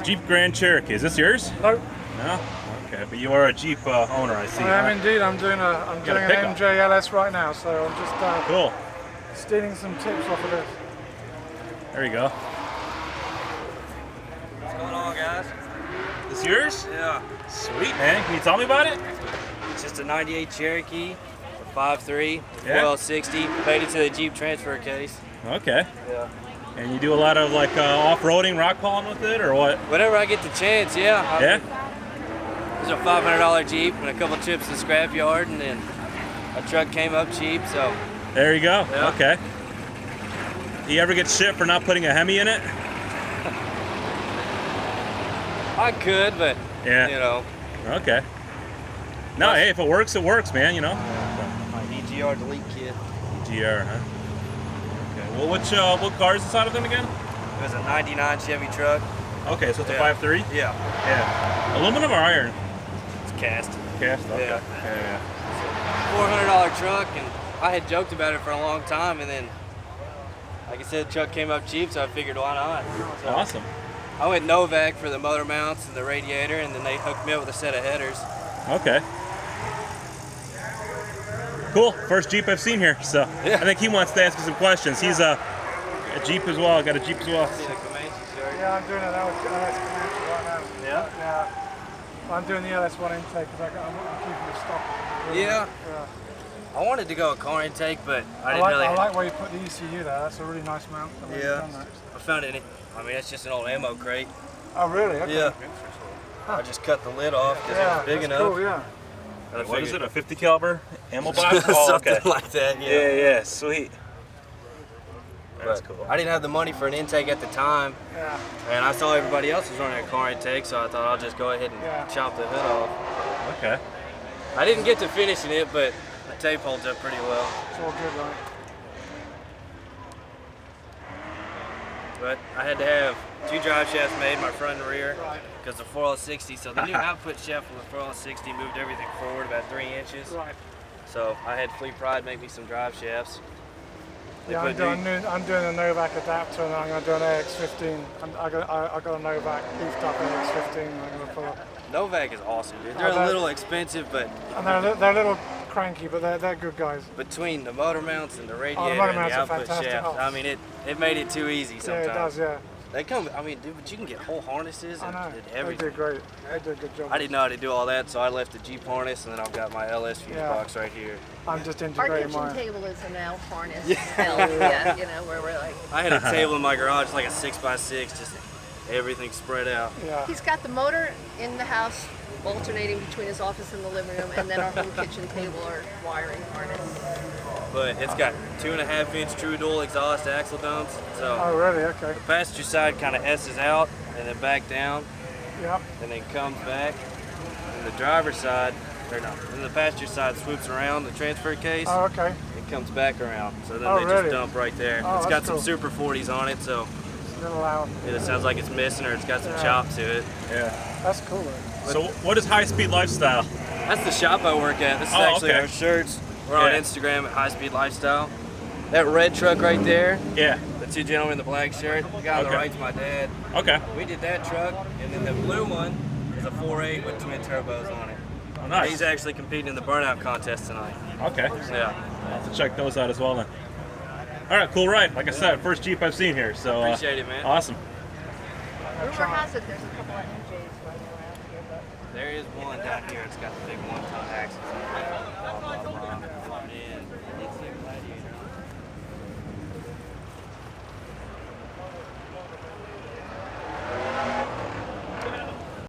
Jeep Grand Cherokee. Is this yours? Nope. No? Okay, but you are a Jeep owner, I see. I am indeed. I'm doing an MJ LS right now, so I'm just cool. stealing some tips off of this. There you go. What's going on, guys? This yours? Yeah. Sweet, man. Can you tell me about it? It's just a 98 Cherokee, a 5.3, Yeah. 4L60, made it to the Jeep transfer case. Okay. Yeah. And you do a lot of like off-roading, rock crawling with it, or what? Whenever I get the chance, yeah. Yeah? It's a $500 Jeep and a couple trips to the scrapyard, and then a truck came up cheap, so. There you go. Yeah. Okay. Do you ever get shit for not putting a Hemi in it? I could, but, Yeah. you know. Okay. No, hey, if it works, man, you know. My EGR delete kit. GR, huh? Okay. Well, what car is inside of them again? It was a 99 Chevy truck. Okay, so it's a Yeah. 5.3? Yeah. Yeah. Aluminum or iron? It's cast. Cast? Okay. Yeah. Yeah. $400 truck, and I had joked about it for a long time, and then, like I said, the truck came up cheap, so I figured why not. So Awesome. I went Novak for the motor mounts and the radiator, and then they hooked me up with a set of headers. Okay. Cool. First Jeep I've seen here, so Yeah. I think he wants to ask you some questions. He's a Jeep as well. Got a Jeep as well. See the Comanche shirt. Yeah, I'm doing an LS Comanche right now. Yeah? Yeah. I'm doing the LS1 intake because I'm keeping the stock. Yeah. Yeah. I wanted to go a car intake, but I didn't like, really. I like where you put the ECU there. That's a really nice mount. Yeah. I found it. I mean, it's just an old ammo crate. Oh, really? Okay. Yeah. I just cut the lid off because it was big that's enough. Cool, yeah. And I What is figured- it? A 50 caliber ammo box? Oh, Something okay. like that. Yeah. Yeah. Sweet. That's But cool. I didn't have the money for an intake at the time, Yeah. and I saw everybody else was running a car intake, so I thought I'll just go ahead and Yeah. chop the hood off. Okay. I didn't get to finishing it, but the tape holds up pretty well. It's all good, right? But I had to have 2 drive shafts made, my front and rear, Right. because the 4L60. So the new output shaft for the 4L60 moved everything forward about 3 inches. Right. So I had Fleet Pride make me some drive shafts. They Yeah, put I'm doing a Novak adapter, and I'm going to do an AX15. I got a Novak beefed up AX15. I'm going to pull up. Novak is awesome, dude. They're a little expensive, but And they're a little cranky, but they're good guys. between the motor mounts and the radiator motor and mounts the are output fantastic. shaft, Oh. I mean, it made it too easy sometimes. Yeah, it does. Yeah. They come, I mean, dude, but you can get whole harnesses I and, know. and They everything. did great. They did a good job. I didn't know how to do all that, so I left the Jeep harness, and then I've got my LS fuse Yeah. box right here. I'm just Our integrating kitchen mine. table is a now harness. Yeah. Yeah, you know, where we're like. I had a table in my garage, like a 6x6, just everything spread out. Yeah. He's got the motor in the house, alternating between his office and the living room, and then our whole kitchen table, our wiring harness. But it's got 2.5-inch true dual exhaust axle dumps, so Oh, really? Okay. the passenger side kind of S's out and then back down, Yep. and then comes back. And the driver's side, or no, then the passenger side swoops around the transfer case. Oh, okay. It comes back around, so then Oh, they really? just dump right there. Oh, It's got that's some cool. Super 40s on it, so It's a little loud. it sounds like it's missing or it's got some Yeah. chop to it. Yeah. That's cool, though. So what is High Speed Lifestyle? That's the shop I work at. This is Oh, actually okay. our shirts. We're on Yeah. Instagram at High Speed Lifestyle. That red truck right there, Yeah. the 2 gentlemen in the black shirt, the guy on the Okay. right's my dad. Okay. We did that truck, and then the blue one is a 4.8 with twin turbos on it. Oh, nice. He's actually competing in the burnout contest tonight. Okay. Yeah. I'll have to check those out as well then. All right, cool ride. Like I said, first Jeep I've seen here, so Appreciate it, man. Awesome. Rumor has it there's a couple of MJs running around here, but There is one down here. It's got the big 1-ton axles on it.